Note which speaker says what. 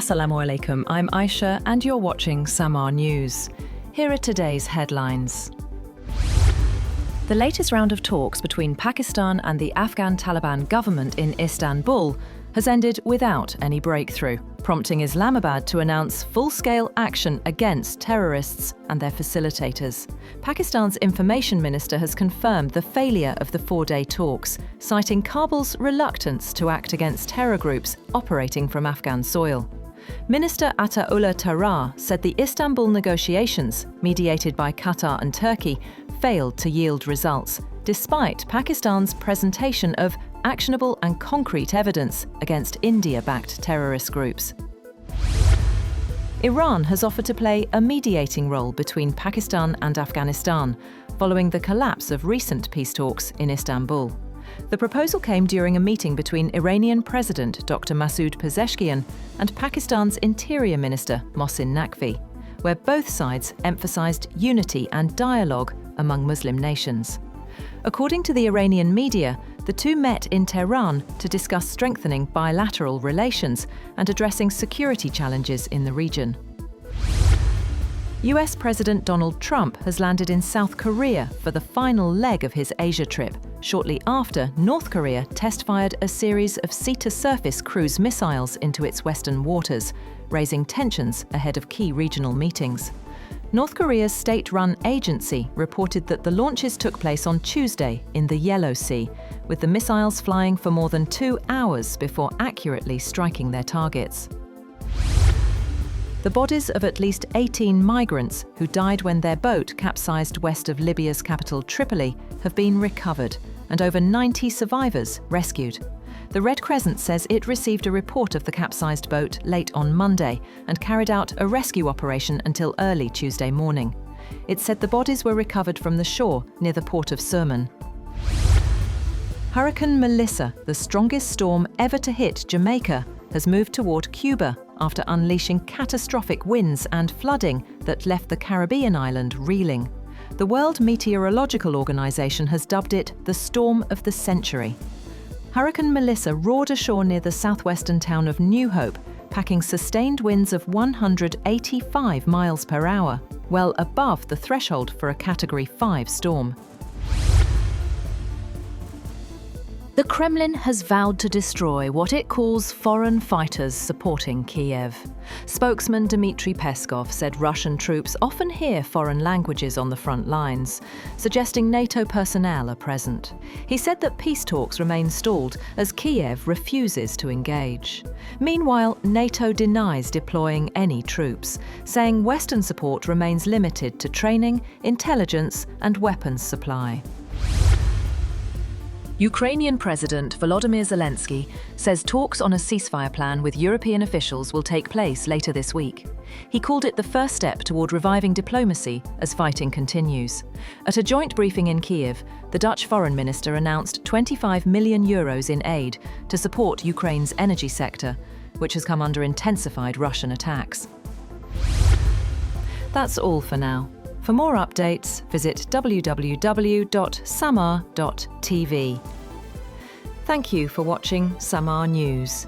Speaker 1: Assalamu alaikum, I'm Aisha and you're watching Samaa News. Here are today's headlines. The latest round of talks between Pakistan and the Afghan Taliban government in Istanbul has ended without any breakthrough, prompting Islamabad to announce full-scale action against terrorists and their facilitators. Pakistan's information minister has confirmed the failure of the four-day talks, citing Kabul's reluctance to act against terror groups operating from Afghan soil. Minister Ataullah Tarar said the Istanbul negotiations, mediated by Qatar and Turkey, failed to yield results, despite Pakistan's presentation of actionable and concrete evidence against India-backed terrorist groups. Iran has offered to play a mediating role between Pakistan and Afghanistan, following the collapse of recent peace talks in Istanbul. The proposal came during a meeting between Iranian President Dr. Masoud Pezeshkian and Pakistan's Interior Minister Mohsin Naqvi, where both sides emphasized unity and dialogue among Muslim nations. According to the Iranian media, the two met in Tehran to discuss strengthening bilateral relations and addressing security challenges in the region. US President Donald Trump has landed in South Korea for the final leg of his Asia trip, shortly after North Korea test-fired a series of sea-to-surface cruise missiles into its western waters, raising tensions ahead of key regional meetings. North Korea's state-run agency reported that the launches took place on Tuesday in the Yellow Sea, with the missiles flying for more than 2 hours before accurately striking their targets. The bodies of at least 18 migrants who died when their boat capsized west of Libya's capital Tripoli have been recovered, and over 90 survivors rescued. The Red Crescent says it received a report of the capsized boat late on Monday and carried out a rescue operation until early Tuesday morning. It said the bodies were recovered from the shore near the port of Surman. Hurricane Melissa, the strongest storm ever to hit Jamaica, has moved toward Cuba after unleashing catastrophic winds and flooding that left the Caribbean island reeling. The World Meteorological Organization has dubbed it the storm of the century. Hurricane Melissa roared ashore near the southwestern town of New Hope, packing sustained winds of 185 miles per hour, well above the threshold for a Category 5 storm. The Kremlin has vowed to destroy what it calls foreign fighters supporting Kiev. Spokesman Dmitry Peskov said Russian troops often hear foreign languages on the front lines, suggesting NATO personnel are present. He said that peace talks remain stalled as Kiev refuses to engage. Meanwhile, NATO denies deploying any troops, saying Western support remains limited to training, intelligence, and weapons supply. Ukrainian President Volodymyr Zelensky says talks on a ceasefire plan with European officials will take place later this week. He called it the first step toward reviving diplomacy as fighting continues. At a joint briefing in Kiev, the Dutch foreign minister announced €25 million in aid to support Ukraine's energy sector, which has come under intensified Russian attacks. That's all for now. For more updates, visit www.samaa.tv. Thank you for watching Samaa News.